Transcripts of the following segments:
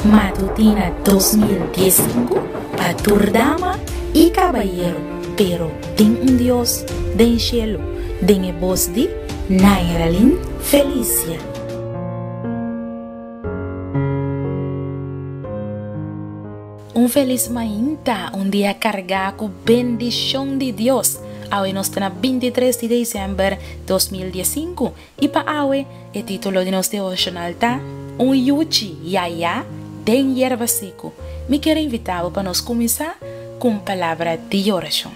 Matutina 2015 para dama y caballero, pero ten un Dios den cielo, den el voz de Nairalin Felicia. Un feliz mañana, un día cargado con bendición de Dios. Hoy nos está 23 de diciembre 2015 y para hoy el título de nuestro devocional está Un yuchi yaya den hierba seco. Me quiero invitar para nos comenzar con palabra de oración.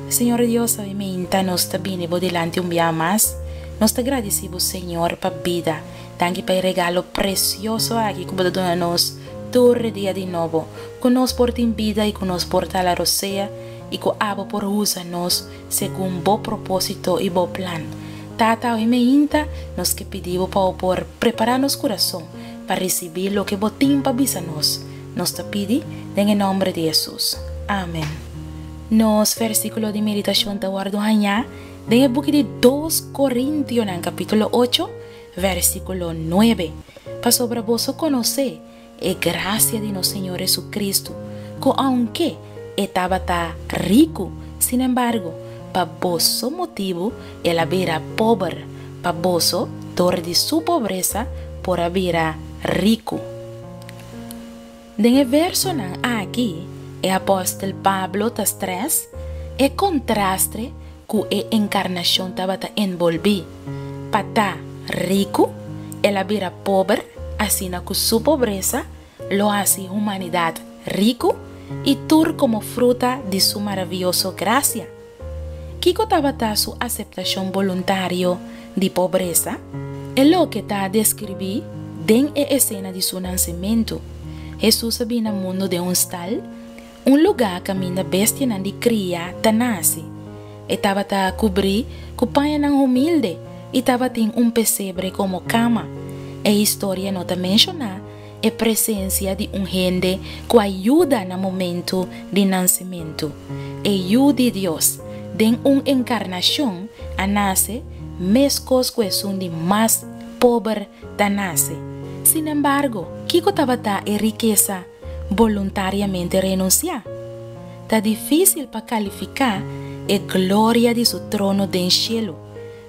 Señor Dios, hoy nos está bien delante un día más. Nos agradecemos, Señor, para vida. Tanque para el regalo precioso aquí que puede darnos todo día de nuevo. Que nos porta en vida y que nos porta la rosea y que abo por usarnos según bo propósito y bo plan. Tata hoy nos que pedimos para prepararnos corazón para recibir lo que botín para avisarnos. Nos te pide en el nombre de Jesús. Amén. Nos versículo de meditación te guardo allá en el book de 2 Corintios en capítulo 8 versículo 9. Para sobre vos conocer la gracia de nuestro Señor Jesucristo, que aunque estaba tan rico, sin embargo, para vos motivo, él era pobre, para vos, dor de su pobreza, por haber rico. En el verso aquí, el apóstol Pablo tas tres, el contraste con la encarnación estaba envolvido. Para rico, él era pobre, así con su pobreza, lo hace humanidad rico y tur como fruta de su maravillosa gracia. Kiko estaba su aceptación voluntaria de pobreza, es lo que está descrito en la escena de su nacimiento. Jesús vino al mundo de un stall, un lugar que mina bestia de cría nace. Estaba cubrir con paña humilde y estaba en un pesebre como cama. La historia no te menciona la presencia de un gente que ayuda en el momento de nacimiento. Ayuda de Dios, de una encarnación, a nace, mescos que son de más pobre da nace. Sin embargo, Kiko estaba riqueza voluntariamente renunciar. Está difícil para calificar la gloria de su trono del cielo,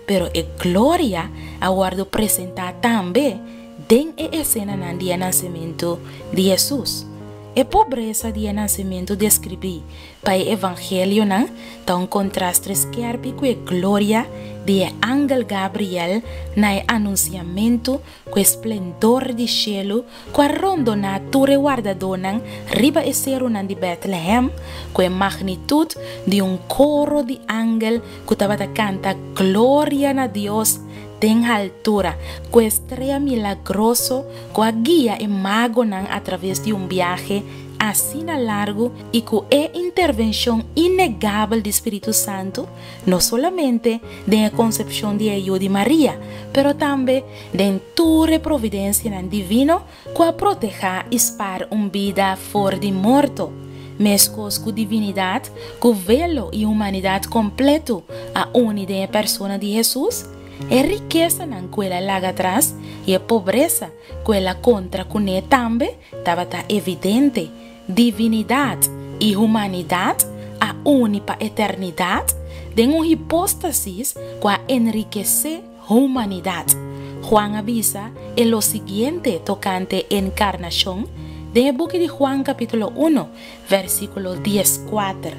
pero la gloria aguardo presentar también en la escena del día de nacimiento de Jesús. La pobreza de nacimiento describí para el evangelio está un contraste scherpi con la gloria de ángel Gabriel na el anunciamiento con esplendor de cielo que rondona torre guardadona riba el cero de Bethlehem con la magnitud de un coro de ángel que estaba canta gloria a Dios en altura, con estrella milagroso que guía el mago a través de un viaje así largo y con la intervención innegable del Espíritu Santo, no solamente de la concepción de ello de María, pero también de toda providencia divino que protege y spara una vida fuera de muerto. Mezcos con divinidad, con velo y humanidad completo a una de la persona de Jesús. La riqueza en quella laga atrás y la pobreza quella contra con él también estaba evidente. Divinidad y humanidad a única eternidad de una hipóstasis que enriquece humanidad. Juan avisa en lo siguiente tocante encarnación de el book de Juan capítulo 1 versículo 14.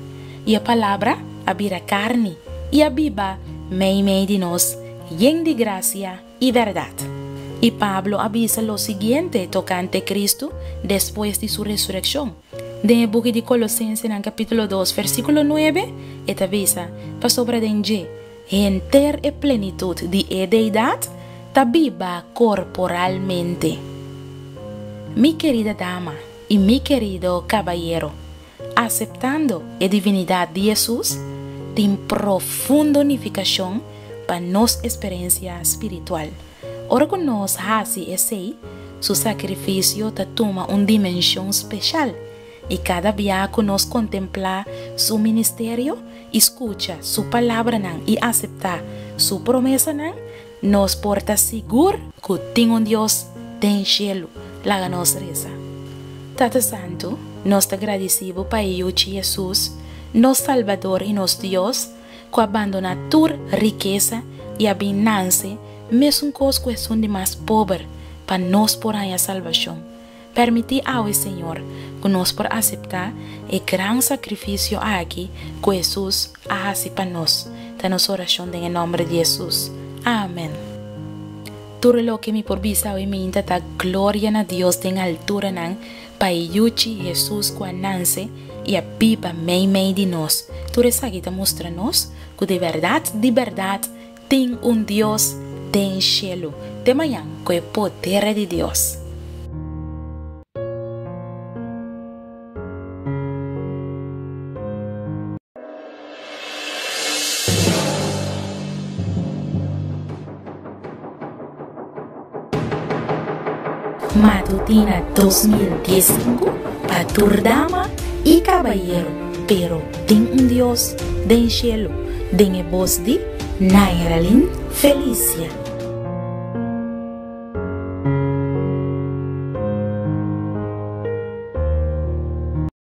Y la palabra habira carne y aviva medio de nos lleno de gracia y verdad. Y Pablo avisa lo siguiente tocante Cristo después de su resurrección. De el book de Colosenses en capítulo 2 versículo 9, esta avisa para sobre denje enter e plenitud de deidad tabiba corporalmente. Mi querida dama y mi querido caballero, aceptando la divinidad de Jesús, tiene profunda unificación para nuestra experiencia espiritual. Ahora que nos hace ese, su sacrificio toma una dimensión especial y cada día que nos contempla su ministerio, escucha su palabra y acepta su promesa, nos porta seguro que tiene un Dios en el cielo. La nos reza. Tata Santo, nos te agradecemos para Jesús, nos Salvador y nos Dios, que abandona tu riqueza y abundancia, mesmo com os questões de mais pobre, para nós por a salvação. Permite ao Senhor que nós por aceitar o grande sacrifício aqui que Jesus faz para nós. Da nossa oração em nome de Jesus. Amém. Tudo lo que me por visa e me intenta glória a Deus em altura nan, para Yuchi Jesus com a nance e a pipa mei de nós. Tudo isso aqui mostra-nos que de verdade, tem Deus tem cielo, de manhã com o poder de Deus. Matutina 2015 para Turdama e Caballero, pero tem Deus tem cielo, tem a voz de Nairalyn Felicia.